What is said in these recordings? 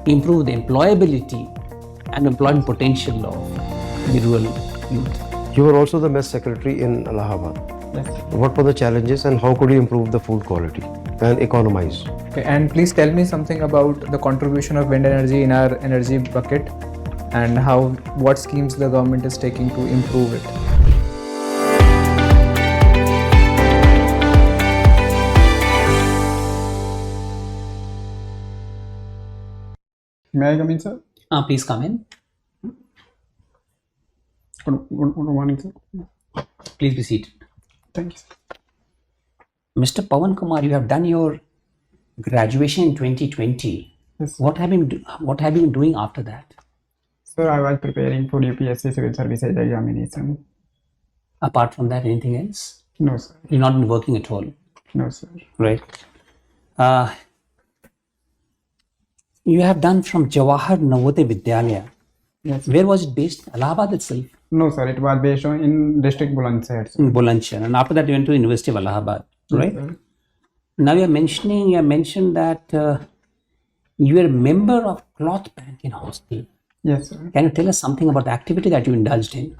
improve the employability and employment potential of the rural youth. You were also the mess secretary in Allahabad. Yes. What were the challenges and how could you improve the food quality and economize? Okay, and please tell me something about the contribution of wind energy in our energy bucket and what schemes the government is taking to improve it. May I come in, sir? Please come in. Good morning, sir. Please be seated. Thank you, sir. Mr. Pawan Kumar, you have done your graduation in 2020. Yes. What have you been doing after that? Sir, I was preparing for UPSC Civil Services examination. Apart from that, anything else? No, sir. You've not been working at all, No, sir. right? You have done from Jawahar Navodaya Vidyalaya. Yes. Where was it based? Allahabad itself? No, sir. It was based on in district Bulandshahr, sir. In Bulandshahr. And after that, you went to University of Allahabad, right? Yes, sir. Now you have mentioned that you are a member of Cloth Bank in hostel. Yes, sir. Can you tell us something about the activity that you indulged in?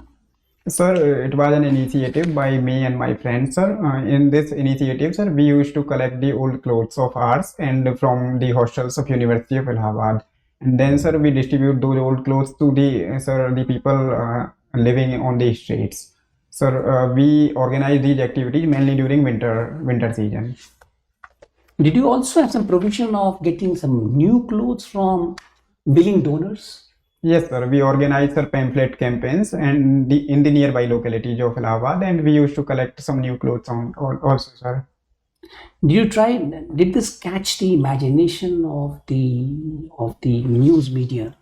Sir, it was an initiative by me and my friends, sir. In this initiative, sir, we used to collect the old clothes of ours and from the hostels of University of Allahabad. And then, sir, we distribute those old clothes to the people living on the streets. Sir, we organize these activities mainly during winter season. Did you also have some provision of getting some new clothes from willing donors? Yes, sir. We organize pamphlet campaigns and in the nearby localities of Allahabad, and we used to collect some new clothes also, sir. Did this catch the imagination of the news media?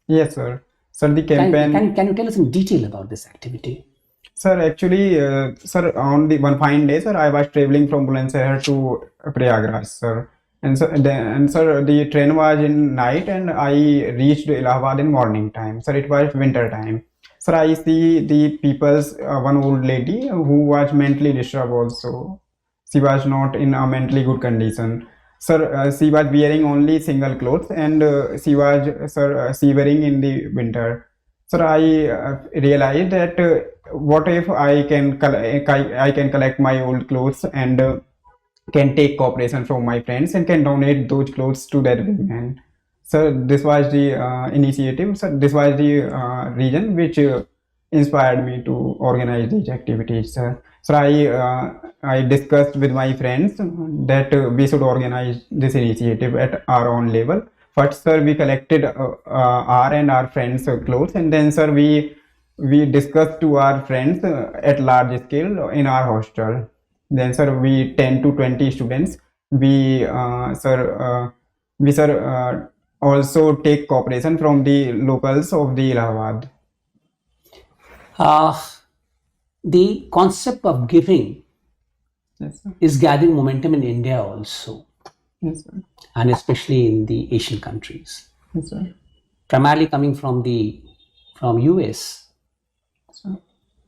Yes, sir. Sir, the campaign. Can you tell us in detail about this activity? Sir, actually, sir, on the one fine day, sir, I was traveling from Bulandshahr to Prayagraj, sir. And sir, the train was in night and I reached Allahabad in morning time. Sir, it was winter time. Sir, I see the people's, one old lady who was mentally disturbed also. She was not in a mentally good condition. Sir, she was wearing only single clothes and she was, sir, shivering in the winter. Sir, I realized that what if I can collect my old clothes and can take cooperation from my friends and can donate those clothes to that women. So this was the initiative. So this was the reason which inspired me to organize these activities. So I discussed with my friends that we should organize this initiative at our own level. First, sir, we collected our and our friends' clothes, and then, sir, we discussed to our friends at large scale in our hostel. Then, sir, we 10 to 20 students. We also take cooperation from the locals of the Allahabad. The concept of giving Yes, sir. is gathering momentum in India also, Yes, sir. and especially in the Asian countries. Yes, sir. Primarily coming from US, Sir.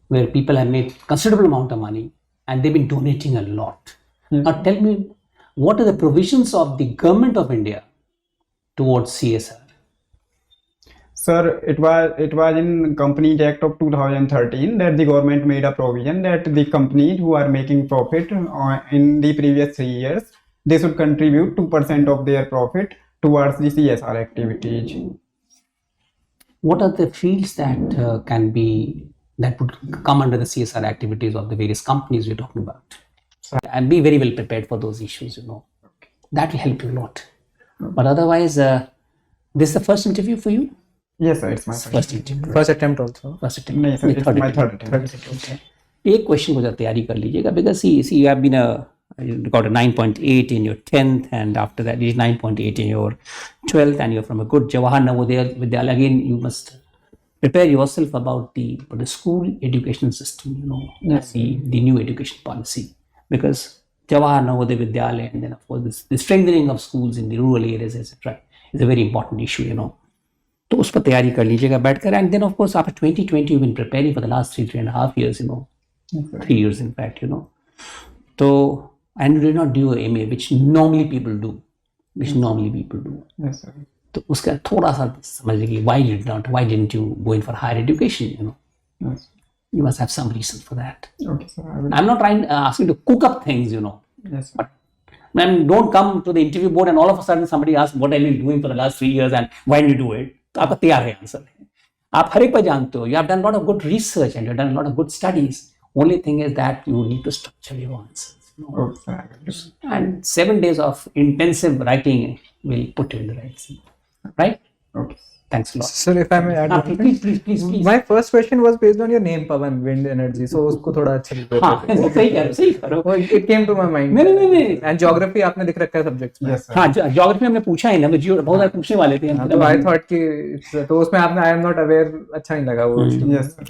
where people have made considerable amount of money and they've been donating a lot. Yes. Now tell me, what are the provisions of the government of India towards CSR? Sir, it was in Companies Act of 2013 that the government made a provision that the companies who are making profit in the previous 3 years, they should contribute 2% of their profit towards the CSR activities. What are the fields that would come under the CSR activities of the various companies we're talking about? And be very well prepared for those issues, That will help you a lot. But otherwise, this is the first interview for you? Yes, sir, it's my First interview. First attempt also. First attempt. No, sir, it's my third attempt. Okay. एक question को जरा तैयारी कर लीजिएगा, because see you have been you got a 9.8 in your 10th and after that is 9.8 in your 12th and you're from a good Jawahar Navodaya Vidyalaya. Again, you must prepare yourself about the school education system, Yes. the new education policy, because Jawahar Navodaya Vidyalaya and then of course the strengthening of schools in the rural areas, etc. is a very important issue, तो उस पर तैयारी कर लीजिएगा बैठकर. And then of course after 2020 you've been preparing for the last 3.5 years, Yes, sir. 3 years in fact, So, and you did not do a MA, which normally people do. Yes, sir. तो उसका थोड़ा सा समझ लीजिए why didn't you go in for higher education, you know? Yes. You must have some reason for that. Okay, sir. I will. I'm not trying asking to cook up things, you know. Yes, sir. But man, don't come to the interview board and all of a sudden somebody asks what have you been doing for the last 3 years and why did you do it? तो आपका तैयार है answer. आप हर एक पर जानते हो. You have done a lot of good research and you have done a lot of good studies. Only thing is that you need to structure your answers. You know? Okay, sir. I will. And 7 days of intensive writing will put you in the right scene. Right? Okay. Thanks a lot. Sir, if I may add one thing. Please. My first question was based on your name, Pawan, wind energy. So उसको थोड़ा अच्छा लिखो. हाँ, सही करो. It came to my mind. नहीं. And geography आपने लिख रखा है subjects में. Yes, sir. हाँ, ज्योग्राफी हमने पूछा ही ना, बहुत सारे पूछने वाले थे. हाँ, तो I thought कि तो उसमें आपने I am not aware अच्छा नहीं लगा वो. Yes, sir.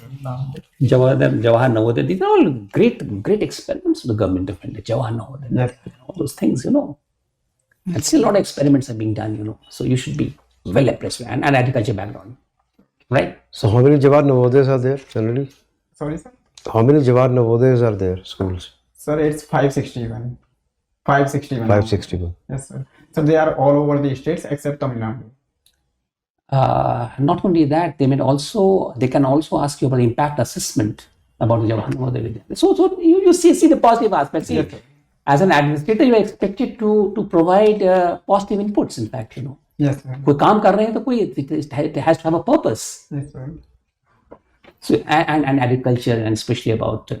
Jawahar Navodaya, these are all great experiments the government of India. Jawahar Navodaya, Yes. all those things, you know. And still a lot of experiments are being done, you know. So you should be well appraised and agriculture background, right? So how many Jawahar Navodayas are there generally? Sorry, sir. How many Jawahar Navodayas are there schools? Sir, it's 561. 561. 561. Yes, sir. So they are all over the states except Tamil Nadu. Not only that, they can also ask you about the impact assessment about the Jawahar Navodaya Vidyalaya. So you see the positive aspects. See, Yes, sir. as an administrator, you are expected to provide positive inputs. In fact, you know, Yes, sir. कोई काम कर रहे हैं तो कोई it has to have a purpose. Yes, sir. So and agriculture, and especially about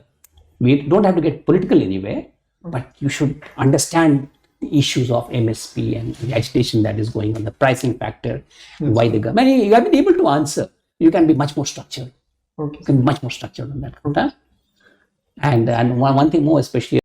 we don't have to get political anyway, but you should understand the issues of MSP and the agitation that is going on, the pricing factor, why the government. You have been able to answer. You can be much more structured. Okay. You can be much more structured on that. And one thing more, especially